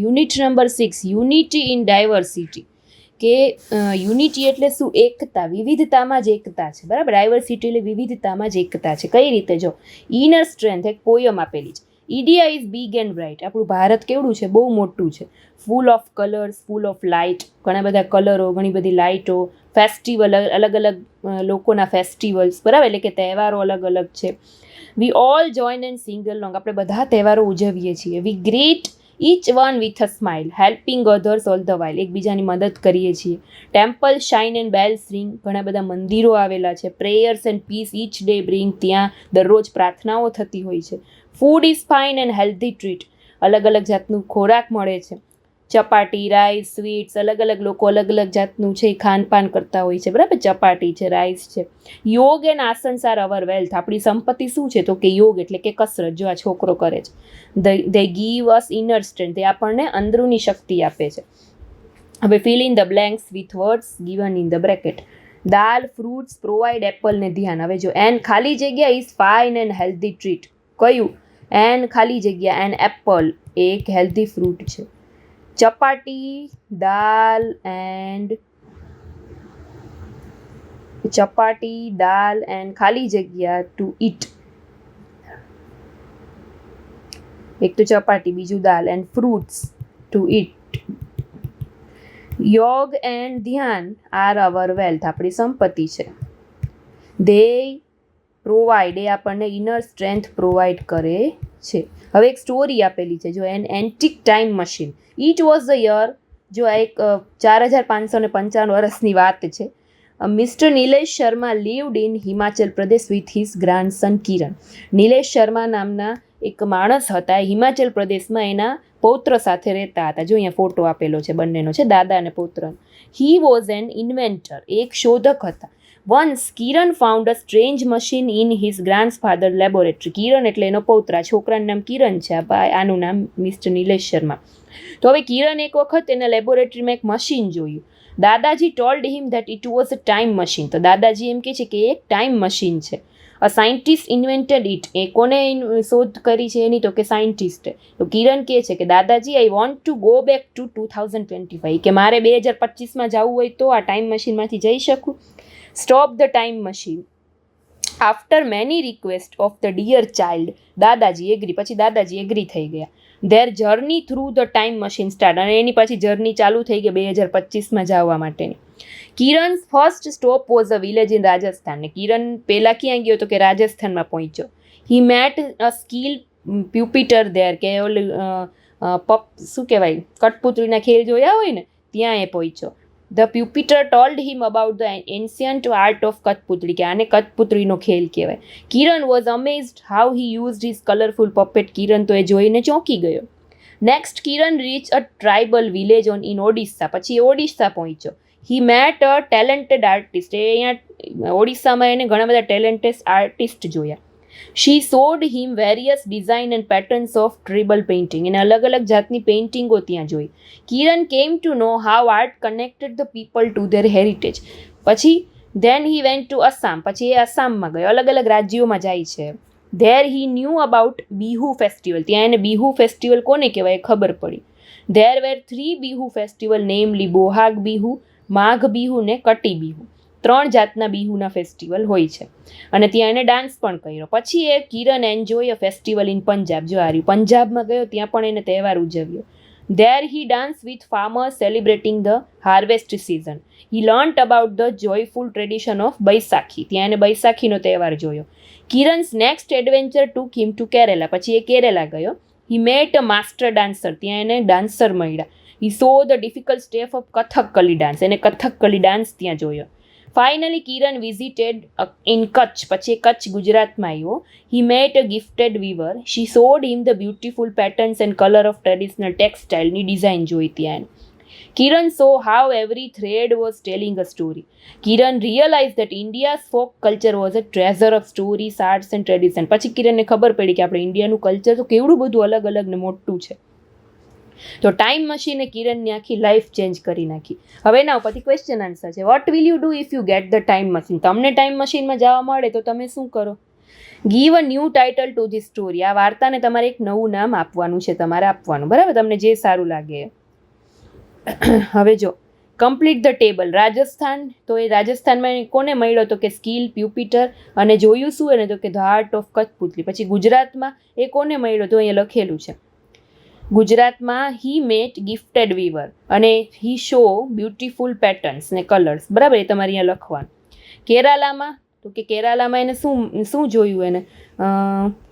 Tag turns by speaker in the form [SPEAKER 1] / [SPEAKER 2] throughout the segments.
[SPEAKER 1] Unit number 6, unity in diversity. કે unity એટલે શું? એકતા, વિવિધતામાં જ એકતા છે, બરાબર. ડાયવર્સિટી એટલે વિવિધતામાં જ એકતા છે. કઈ રીતે? જો, ઇનર સ્ટ્રેન્થ એક પોયમ આપેલી છે. India is big and bright. આપણું ભારત કેવડું છે? બહુ મોટું છે. Full of colours, full of light, ઘણા બધા કલરો, ઘણી બધી લાઇટો, ફેસ્ટિવલ, અલગ અલગ લોકોના ફેસ્ટિવલ્સ, બરાબર, એટલે કે તહેવારો અલગ અલગ છે. We all join and sing along. આપણે બધા તહેવારો ઉજવીએ છીએ. We greet each one with a smile, helping others all the while. એકબીજાની મદદ કરીએ છીએ. Temple shine and bells ring. ઘણા બધા મંદિરો આવેલા છે. Prayers and peace each day bring. ત્યાં દરરોજ પ્રાર્થનાઓ થતી હોય છે. Food is fine and healthy treat. અલગ અલગ જાતનું ખોરાક મળે છે. ચપાટી, રાઈસ, સ્વીટ્સ, અલગ અલગ લોકો અલગ અલગ જાતનું છે ખાનપાન કરતા હોય છે, બરાબર. ચપાટી છે, રાઈસ છે. યોગ એન્ડ આસન્સ આર અવર વેલ્થ. આપણી સંપત્તિ શું છે? તો કે યોગ એટલે કે કસરત. જો આ છોકરો કરે છે. They give us inner strength. તે આપણને અંદરૂની શક્તિ આપે છે. હવે fill in the blanks with words given in the bracket. Dal, fruits, provide apple ને ધ્યાન. હવે જો એન ખાલી જગ્યા is fine and healthy treat. કયું? એન ખાલી જગ્યા એન એપલ એક હેલ્ધી ફ્રૂટ છે. ચપાટી, દાલ એન્ડ ખાલી જગ્યા ટુ ઈટ. એક તો ચપાટી, બીજું દાલ એન્ડ ફ્રૂટ્સ ટુ ઈટ. યોગ એન્ડ ધ્યાન આર અવર વેલ્થ. આપણી સંપત્તિ છે. દે પ્રોવાઈડ, એ આપણને ઇનર સ્ટ્રેન્થ પ્રોવાઈડ કરે છે. હવે એક સ્ટોરી આપેલી છે. જો an antique time machine. It was the year, જો આ એક 4555 વર્ષની વાત છે. Mister Nilesh Sharma lived in Himachal Pradesh with his grandson Kiran. Nilesh Sharma નામના એક માણસ હતા. હિમાચલ પ્રદેશમાં એના પૌત્ર સાથે રહેતા હતા. જો અહીંયા ફોટો આપેલો છે, બંનેનો છે, દાદા અને પૌત્રનો. હી વોઝ એન ઇન્વેન્ટર, એક શોધક હતા. Once Kiran found a strange machine in his grandfather laboratory. Kiran એટલે એનો પૌત્ર. છોકરાનું નામ કિરણ છે, આનું નામ મિસ્ટર નિલેશ શર્મા. તો હવે કિરણ એક વખત એના લેબોરેટરીમાં એક મશીન જોયું. દાદાજી told him that it was a time machine. તો દાદાજી એમ કહે છે કે એક ટાઈમ મશીન છે. A scientist invented it. એ કોને શોધ કરી છે એની? તો કે સાયન્ટિસ્ટે. તો કિરણ કહે છે કે દાદાજી, I want to go back to 2025. કે મારે 2025માં જવું હોય તો આ ટાઈમ મશીનમાંથી જઈ શકું. Stop the time machine. After many request of the deer child, દાદાજી એગ્રી. પછી દાદાજી એગ્રી થઈ ગયા. There journey through the time machine start. અને એની પછી જર્ની ચાલુ થઈ ગઈ 2025માં જવા માટેની. Kiran's first stop was a village in Rajasthan. ને કિરણ પહેલાં ક્યાં ગયો? તો કે રાજસ્થાનમાં પહોંચ્યો. He met a skill puppeteer there. કે ઓલું શું કહેવાય, કઠપુતળીના ખેલ જોયા હોય ને, ત્યાં એ પહોંચ્યો. The puppeteer told him about the ancient art of kathputli. કે આને કઠપુતળીનો ખેલ કહેવાય. Kiran was amazed how he used his colourful puppet. Kiran તો એ જોઈને ચોંકી ગયો. Next Kiran reach a tribal village in Odisha. પછી એ ઓડિશા પહોંચ્યો. He met a talented artist. એ અહીંયા ઓડિશામાં એને ઘણા બધા ટેલેન્ટેડ આર્ટિસ્ટ જોયા. She showed him various design and patterns of tribal painting. એને અલગ અલગ જાતની પેઇન્ટિંગો ત્યાં જોઈ. Kiran came to know how art connected the people to their heritage. પછી then he went to Assam. પછી એ આસામમાં ગયો. અલગ અલગ રાજ્યોમાં જાય છે. There he knew about Bihu festival. ત્યાં એને બિહુ ફેસ્ટિવલ કોને કહેવાય ખબર પડી. There were 3 Bihu festival, namely Bohag Bihu, Magh Bihu ને કટી બિહુ. 3 જાતના બિહુના ફેસ્ટિવલ હોય છે. અને ત્યાં એને ડાન્સ પણ કર્યો. પછી એ Kiran enjoy a festival in Punjab. જો આ રહ્યું, પંજાબમાં ગયો, ત્યાં પણ એને તહેવાર ઉજવ્યો. There he dance with farmers celebrating the harvest season. He learnt about the joyful tradition of Baisakhi. ત્યાં એને બૈસાખીનો તહેવાર જોયો. Kiran's next adventure took him to Kerala. પછી એ કેરેલા ગયો. He met a master dancer. ત્યાં એને ડાન્સર મળ્યા. He saw the difficult step of Kathakali dance. એને કથકલી ડાન્સ ત્યાં જોયો. Finally Kiran visited in Kutch. પછી કચ્છ ગુજરાતમાં આવ્યો. He met a gifted weaver. She showed him the beautiful patterns and colour of traditional ટેક્સટાઇલની ડિઝાઇન જોઈ ત્યાં. Kiran saw how every thread was telling a story. Kiran realise that India's folk culture was a treasure of stories, arts and tradition. પછી કિરણને ખબર પડી કે આપણે ઇન્ડિયાનું culture તો કેવડું બધું અલગ અલગ ને મોટું છે. તો ટાઈમ મશીને કિરણની આખી લાઈફ ચેન્જ કરી નાખી. હવે એના ઉપરથી ક્વેશ્ચન આન્સર છે. What will you do if you get the time machine. તમને ટાઈમ મશીનમાં જવા મળે તો તમે શું કરો? Give a new title to the story. આ વાર્તાને તમારે એક નવું નામ આપવાનું છે, તમારે આપવાનું, બરાબર, તમને જે સારું લાગે. હવે જો કમ્પ્લીટ ધ ટેબલ. રાજસ્થાન, તો એ રાજસ્થાનમાં કોને મળ્યો તો કે સ્કિલ પ્યુપિટર, અને જોયું શું એને તો કે ધ આર્ટ ઓફ કઠપુતલી. પછી ગુજરાતમાં એ કોને મળ્યો તો અહીંયા લખેલું છે. ગુજરાતમાં હી મેટ ગિફ્ટેડ વીવર અને હી શો બ્યુટીફુલ પેટર્ન્સ ને કલર્સ, બરાબર, એ તમારે અહીંયા લખવાનું. કેરાલામાં, તો કે કેરાલામાં એને શું જોયું એને,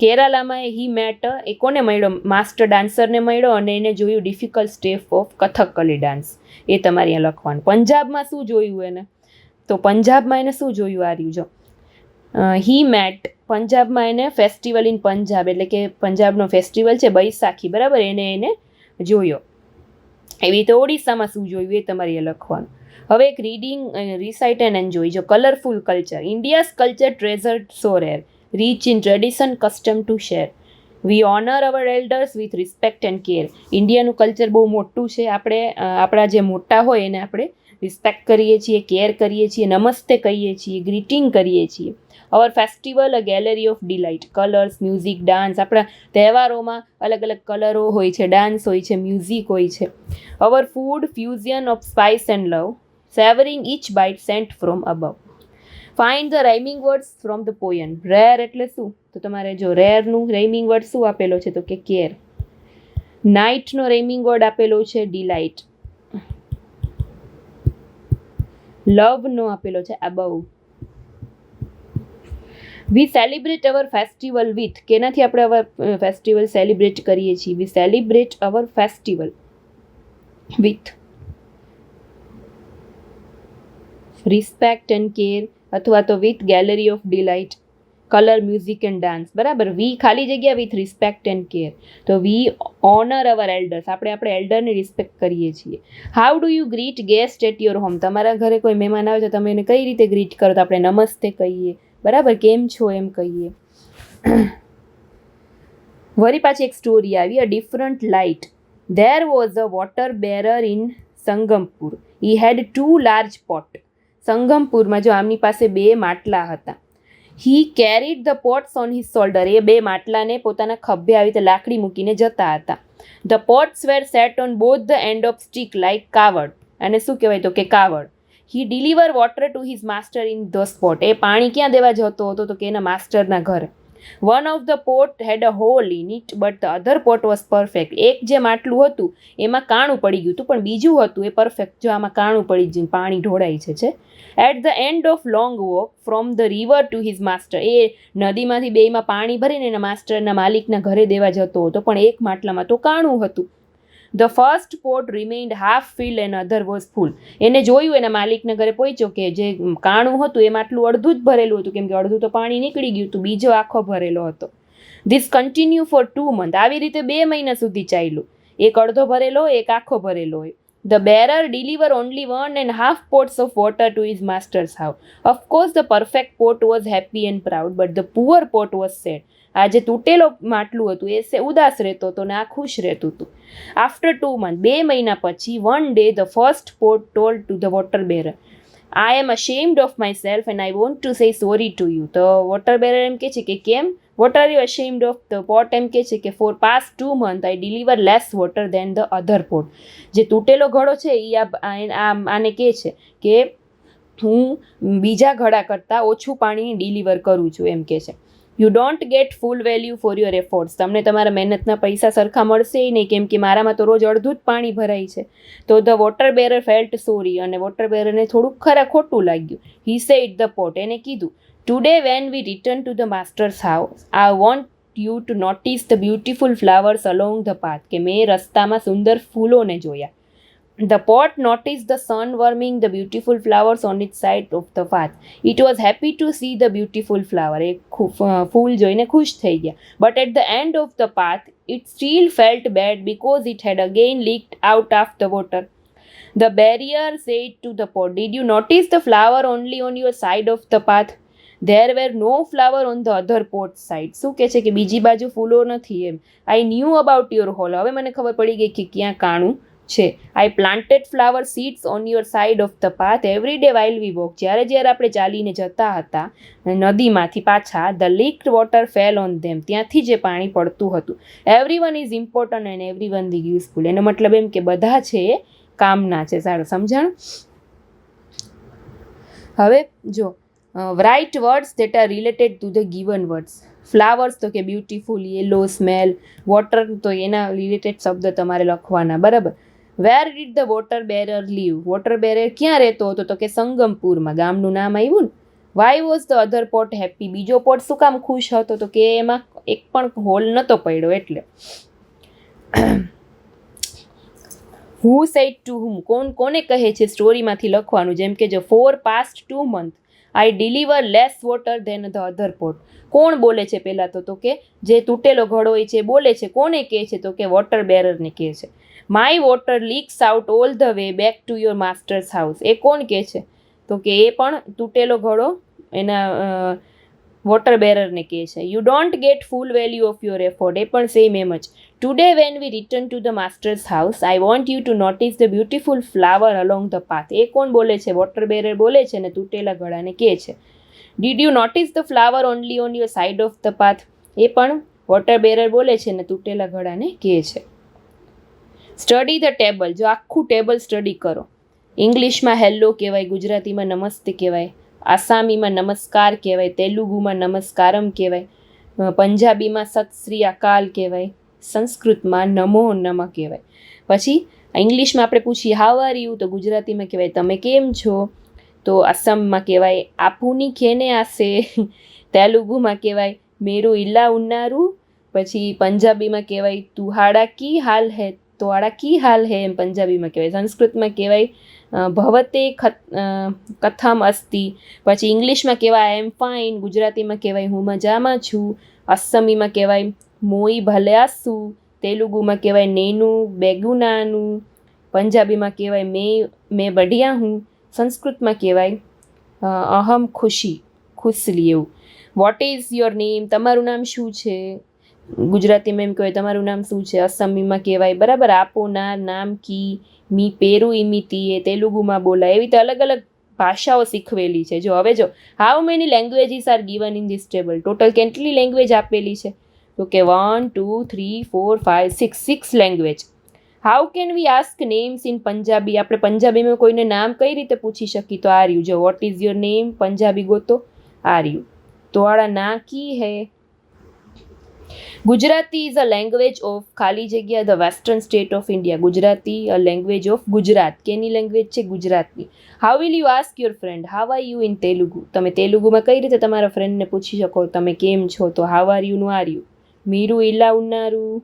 [SPEAKER 1] કેરાલામાં હી મેટ, એ કોને મળ્યો, માસ્ટર ડાન્સરને મળ્યો અને એને જોયું difficult step of Kathakali dance, એ તમારે અહીંયા લખવાનું. પંજાબમાં શું જોયું એને, તો પંજાબમાં એને શું જોયું, આ રહ્યું જો, હી મેટ, પંજાબમાં એને ફેસ્ટિવલ ઇન પંજાબ, એટલે કે પંજાબનો ફેસ્ટિવલ છે બૈસાખી, બરાબર, એને જોયો. એવી રીતે ઓડિશામાં શું જોયું એ તમારે લખવાનું. હવે એક રીડિંગ, રિસાઇટ એન્ડ એન્જોય. જો colourful culture. India's culture treasure so rare, rich in tradition, custom to share. We honour our elders with respect and care. ઇન્ડિયાનું કલ્ચર બહુ મોટું છે, આપણે આપણા જે મોટા હોય એને આપણે રિસ્પેક્ટ કરીએ છીએ, કેર કરીએ છીએ, નમસ્તે કહીએ છીએ, ગ્રીટિંગ કરીએ છીએ. Our festival a gallery of delight, colours, music, dance. આપણા તહેવારોમાં અલગ અલગ કલરો હોય છે, ડાન્સ હોય છે, મ્યુઝિક હોય છે. Our food fusion of spice and love, savouring each bite sent from above. Find the rhyming words from the poem. Rare એટલે શું, તો તમારે જો રેરનું રાઇમિંગ વર્ડ શું આપેલો છે તો કે કેર. નાઇટનો રાઇમિંગ વર્ડ આપેલો છે ડિલાઇટ. લવનો આપેલો છે above. We celebrate our festival with, કેનાથી આપણે અવર ફેસ્ટિવલ સેલિબ્રેટ કરીએ છીએ, we celebrate our festival with respect and care, અથવા તો with gallery of delight, colour, music and dance, બરાબર. વી ખાલી જગ્યા વિથ રિસ્પેક્ટ એન્ડ કેર, તો વી ઓનર અવર એલ્ડર્સ, આપણે એલ્ડરની રિસ્પેક્ટ કરીએ છીએ. How do you greet guest at your home. તમારા ઘરે કોઈ મહેમાન આવે તો તમે એને કઈ રીતે ગ્રીટ કરો, તો આપણે નમસ્તે કહીએ, બરાબર, કેમ છો એમ કહીએ. વળી પાછી એક સ્ટોરી આવી, a different light. There was a water bearer in Sangampur, he had 2 large pot. સંગમપુરમાં જો આમની પાસે 2 માટલા હતા. He carried the pots on his shoulder, એ 2 માટલાને પોતાના ખભે આવી રીતે લાકડી મૂકીને જતા હતા. The pots were set on both the end of stick like kavad, અને શું કહેવાય તો કે કાવડ. He deliver water to his master in the spot, એ પાણી ક્યાં દેવા જતો હતો તો કે એના માસ્ટરના ઘરે. One of the pot had a hole in it but the other pot was perfect. એક જે માટલું હતું એમાં કાણું પડી ગયું હતું, પણ બીજું હતું એ પરફેક્ટ, જો આમાં કાણું પડી ગયું, પાણી ઢોળાય છે. At the end of long walk from the river to his master, એ નદીમાંથી 2માં પાણી ભરીને એના માસ્ટરના માલિકના ઘરે દેવા જતો હતો, પણ એક માટલામાં તો કાણું હતું. The first pot remained half filled and other was full. એને જોયું એના માલિકના ઘરે પહોંચ્યો કે જે કાણું હતું એ માટલું અડધું જ ભરેલું હતું, કેમ કે અડધું તો પાણી નીકળી ગયું હતું, બીજો આખો ભરેલો હતો. This continue for 2 months. આવી રીતે 2 મહિના સુધી ચાલ્યું, એક અડધો ભરેલો હોય, એક આખો ભરેલો હોય. The bearer delivered only 1.5 pots of water to his master's house. Of course, the perfect pot was happy and proud, but the poor pot was sad. આ જે તૂટેલો માટલું હતું એ ઉદાસ રહેતો હતો ને આ ખુશ રહેતું હતું. આફ્ટર 2 months, 2 મહિના પછી, one day the first pot told to the water bearer, I am ashamed of myself and I want to say sorry to you. તો વોટર બેરર એમ કહે છે કે કેમ, what are you ashamed of? તો pot એમ કહે છે કે for past 2 months I deliver less water than the other pot. જે તૂટેલો ઘડો છે એ આને કહે છે કે હું બીજા ઘડા કરતાં ઓછું પાણી ડિલિવર કરું છું, એમ કહે છે. You don't get full value for your efforts. તમને તમારા મહેનતના પૈસા સરખા મળશે નહીં, કેમ કે મારામાં તો રોજ અડધું જ પાણી ભરાય છે. તો the water bearer felt sorry, અને વોટર બેરરને થોડુંક ખોટું લાગ્યું. હી સેડ ધ પોટ, એને કીધું, today when we return to the master's house I want you to notice the beautiful flowers along the path, કે મેં રસ્તામાં સુંદર ફૂલોને જોયા. The pot noticed the sun warming the beautiful flowers on its side of the path. It was happy to see the beautiful flower. એ ફૂલ જોઈને ખુશ થઈ ગયા. But at the end of the path, it still felt bad because it had again leaked out of the water. The barrier said to the pot, did you notice the flower only on your side of the path? There were no flower on the other pot side. શું કહે છે કે બીજી બાજુ ફૂલો નથી એમ. I knew about your hole. હવે મને ખબર પડી ગઈ કે ક્યાં કાણું છે. I planted flower seeds on your side of the path every day while we walk. જ્યારે આપણે ચાલીને જતા હતા નદીમાંથી પાછા, the leaked water fell on them, ત્યાંથી જે પાણી પડતું હતું. Every one is important and every one is useful. એનો મતલબ એમ કે બધા છે એ કામના છે. સારું સમજણ. હવે જો write words that are related to the given words. Flowers તો કે બ્યુટીફુલ, યેલો, સ્મેલ. વોટર તો એના રિલેટેડ શબ્દ તમારે લખવાના, બરાબર. Where did the water bearer live. Water bearer ક્યાં રહેતો હતો? તો કે સંગમપુરમાં. ગામનું નામ આવ્યું ને. Why was the other pot happy. બીજો પોટ શું કામ ખુશ હતો? તો કે એમાં એક પણ હોલ નહોતો પડ્યો એટલે. Who said to whom. કોને કહે છે? સ્ટોરીમાંથી લખવાનું. જેમ કે જો for past 2 months I deliver less water then the other pot. કોણ બોલે છે પહેલાં તો કે જે તૂટેલો ઘડો હોય છે બોલે છે. કોને કહે છે? તો કે વોટર બેરરને કહે છે. My water leaks out all the way back to your master's house. એ કોણ કહે છે? તો કે એ પણ તૂટેલો ઘડો એના વોટર બેરરને કહે છે. You don't get full value of your effort. એ પણ સેમ એમ જ. Today when we return to the master's house I want you to notice the beautiful flower along the path. એ કોણ બોલે છે? વોટર બેરર બોલે છે ને તૂટેલા ઘડાને કહે છે. Did you notice the flower only on your side of the path. એ પણ વોટર બેરર બોલે છે ને તૂટેલા ઘડાને કહે છે. Study the table. જો આખું ટેબલ સ્ટડી કરો. ઇંગ્લિશમાં હેલ્લો કહેવાય, ગુજરાતીમાં નમસ્તે કહેવાય, આસામીમાં નમસ્કાર કહેવાય, તેલુગુમાં નમસ્કારમ કહેવાય, પંજાબીમાં સત શ્રી અકાલ કહેવાય, સંસ્કૃતમાં નમો નમઃ કહેવાય. પછી ઇંગ્લિશમાં આપણે પૂછીએ હાવ આર યુ, તો ગુજરાતીમાં કહેવાય તમે કેમ છો. તો આસામમાં કહેવાય આપુની ખેને આસે. તેલુગુમાં કહેવાય મેરું ઇલ્લા ઉન્નારું. પછી પંજાબીમાં કહેવાય તુહાડા કી હાલ હે, તો આડા કી હાલ હે એમ પંજાબીમાં કહેવાય. સંસ્કૃતમાં કહેવાય ભવતે કથમ અસ્તિ. પછી ઇંગ્લિશમાં કહેવાય આઈ એમ ફાઇન. ગુજરાતીમાં કહેવાય હું મજામાં છું. અસમીમાં કહેવાય મોઈ ભલ્યાસુ. તેલુગુમાં કહેવાય નેનું બેગુનાનું. પંજાબીમાં કહેવાય મેં બઢિયા હું. સંસ્કૃતમાં કહેવાય અહમ ખુશલી એવું. What is your name. તમારું નામ શું છે? ગુજરાતીમાં એમ કહેવાય તમારું નામ શું છે. અસમીમાં કહેવાય બરાબર આપોના નામ કી. મી પેરુ ઇમિતી. એ તેલુગુમાં બોલાય. એવી રીતે અલગ અલગ ભાષાઓ શીખવેલી છે. જો હવે જો how many languages R given in this table. Total કેટલી લેંગ્વેજ આપેલી છે? તો કે 1 2 3 4 5 6 language. How can we ask names in Punjabi. આપણે પંજાબીમાં કોઈને નામ કઈ રીતે પૂછી શકીએ? તો આર યુ. જો what is your name Punjabi ગોતો આર યુ. તો આડા ના કી હે. Gujarati is a language of ખાલી જગ્યા the western state of India. Gujarati a language of Gujarat. કેની લેંગ્વેજ છે? ગુજરાતની. How will you ask your friend how are you in Telugu. તમે તેલુગુમાં કઈ રીતે તમારા ફ્રેન્ડને પૂછી શકો તમે કેમ છો? તો હાવ આર યુ નું આર યુ. મીરું ઇલા ઉન્નારું.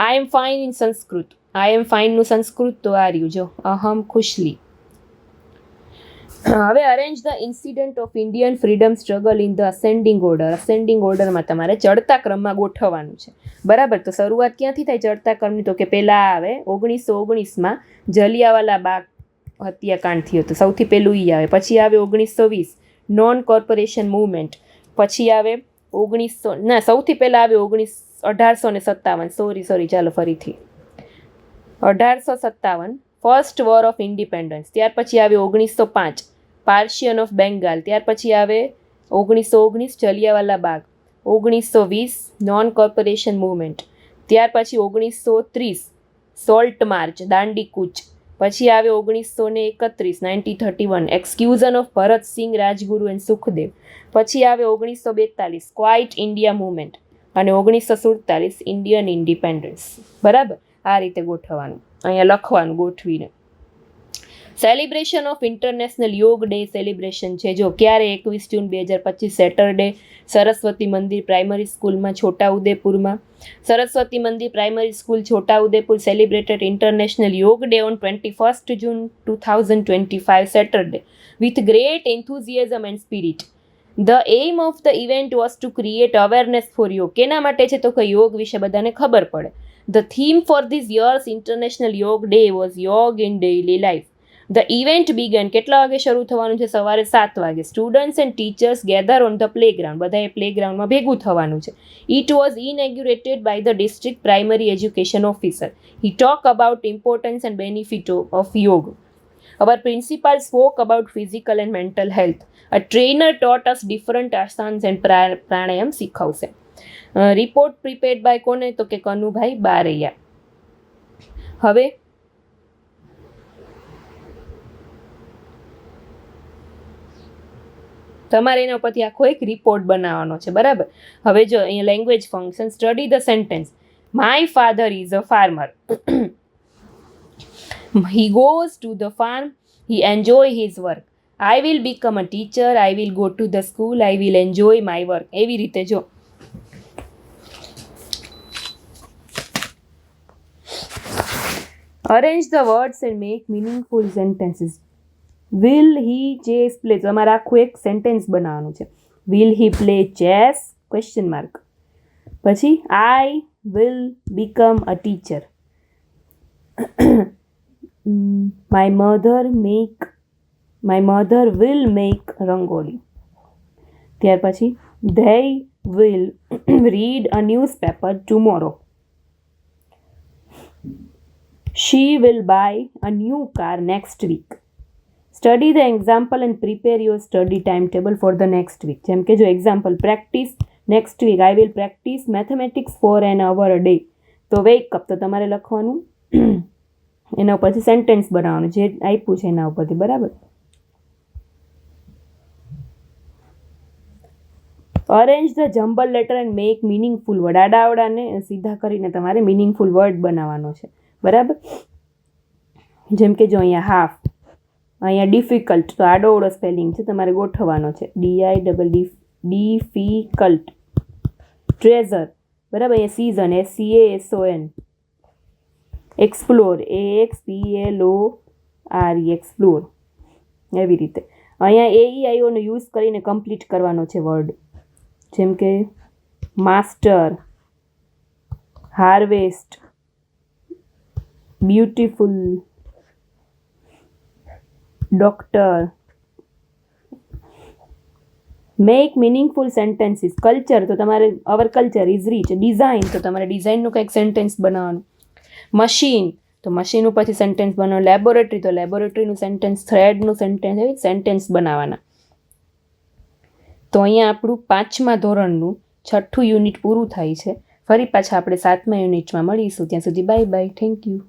[SPEAKER 1] I am fine in Sanskrit. I am ફાઇનનું સંસ્કૃત તો આર યુ. જો અહમ ખુશલી. હવે arrange the incident of Indian freedom struggle in the ascending order. Ascending ઓર્ડરમાં તમારે ચડતા ક્રમમાં ગોઠવવાનું છે બરાબર. તો શરૂઆત ક્યાંથી થાય ચડતા ક્રમની? તો કે પહેલાં આવે 1919માં જલિયાવાલા બાગ હત્યાકાંડ થયો હતો. સૌથી પહેલું એ આવે. પછી આવે 1920 નોન કોર્પોરેશન મૂવમેન્ટ. પછી આવે સૌથી પહેલાં આવે 1857. સોરી ચાલો ફરીથી 1857 ફર્સ્ટ વોર ઓફ ઇન્ડિપેન્ડન્સ. ત્યાર પછી આવે 1905 પાર્શિયન ઓફ બેંગાલ. ત્યાર પછી આવે 1919 Jallianwala Bagh. 1920 non corporation movement. ત્યાર પછી 1930 સોલ્ટ માર્ચ દાંડી કૂચ. પછી આવે 1931 execution of Bharat Singh Rajguru and Sukhdev. પછી આવે 1942 ક્વાઇટ ઇન્ડિયા મૂવમેન્ટ અને 1947 ઇન્ડિયન ઇન્ડિપેન્ડન્સ. બરાબર આ રીતે ગોઠવવાનું. અહીંયા લખવાનું ગોઠવીને. Celebration of international Yoga day celebration છે. જો ક્યારે 21 જૂન 2025 સેટરડે સરસ્વતી મંદિર પ્રાઇમરી સ્કૂલમાં છોટાઉદેપુરમાં. Saraswati Mandir primary school Chhota Udepur celebrated International Yoga Day on 21 June 2025 Saturday with great enthusiasm and spirit. The aim of the event was to create awareness for yoga. કેના માટે છે? તો કે યોગ વિશે બધાને ખબર પડે. The theme for this year's International Yoga Day was Yoga in Daily Life. The event began કેટલા વાગે શરૂ થવાનું છે? સવારે 7 વાગે. Students and teachers gather on the playground, બધાએ પ્લેગ્રાઉન્ડમાં ભેગું થવાનું છે. It was inaugurated by the district primary education officer. He talk about importance and benefit of yoga. Our principal spoke about physical and mental health. A trainer taught us different asanas and pranayam શીખવશે. Report prepared by કોને? તો કે કનુભાઈ બારૈયા. હવે તમારે એના ઉપરથી આખો એક રિપોર્ટ બનાવવાનો છે, બરાબર. હવે જો અહીંયા language function, study the sentence. My father is a farmer. He goes to the farm, he enjoy his work. I will become a teacher, I will go to the school, I will enjoy my work. એવી રીતે જો. Arrange the words and make meaningful sentences. Will he chess play? તમારે આખું એક sentence બનાવવાનું છે. Will he play chess? Question mark. પછી I will become a teacher. My mother will make rangoli. ત્યાર પછી they will read a newspaper tomorrow. She will buy a new car next week. Study the example and prepare your study timetable for the next week. જેમ કે જો example, practice next week. I will practice mathematics for an hour a day. તો wake up તો તમારે લખવાનું એના ઉપરથી sentence બનાવવાનું જે આપ્યું છે એના ઉપરથી, બરાબર. Arrange the jumble letter and make meaningful word. આડાવડાને સીધા કરીને તમારે મિનિંગફુલ વર્ડ બનાવવાનો છે, બરાબર. જેમ કે જો અહીંયા હાફ, અહીંયા ડિફિકલ્ટ, તો આડોવડો સ્પેલિંગ છે, તમારે ગોઠવવાનો છે. ડિફિકલ્ટ. ટ્રેઝર, બરાબર. અહીંયા season, SCASON. Explore, AXPLORE, explore. એવી રીતે અહીંયા AEIOનો યુઝ કરીને કમ્પ્લીટ કરવાનો છે વર્ડ. જેમ કે master, harvest, beautiful, doctor. Make meaningful sentences. Culture તો તમારે our culture is rich. Design તો તમારે ડિઝાઇનનું કંઈક સેન્ટેન્સ બનાવવાનું. મશીન તો મશીન ઉપરથી સેન્ટેન્સ બનાવો. લેબોરેટરી તો લેબોરેટરીનું સેન્ટેન્સ, થ્રેડનું સેન્ટેન્સ, એવી સેન્ટેન્સ બનાવવાના. તો અહીંયા આપણું 5મા ધોરણનું 6થું યુનિટ પૂરું થાય છે. ફરી પાછા આપણે 7મા યુનિટમાં મળીશું. ત્યાં સુધી બાય બાય. Thank you.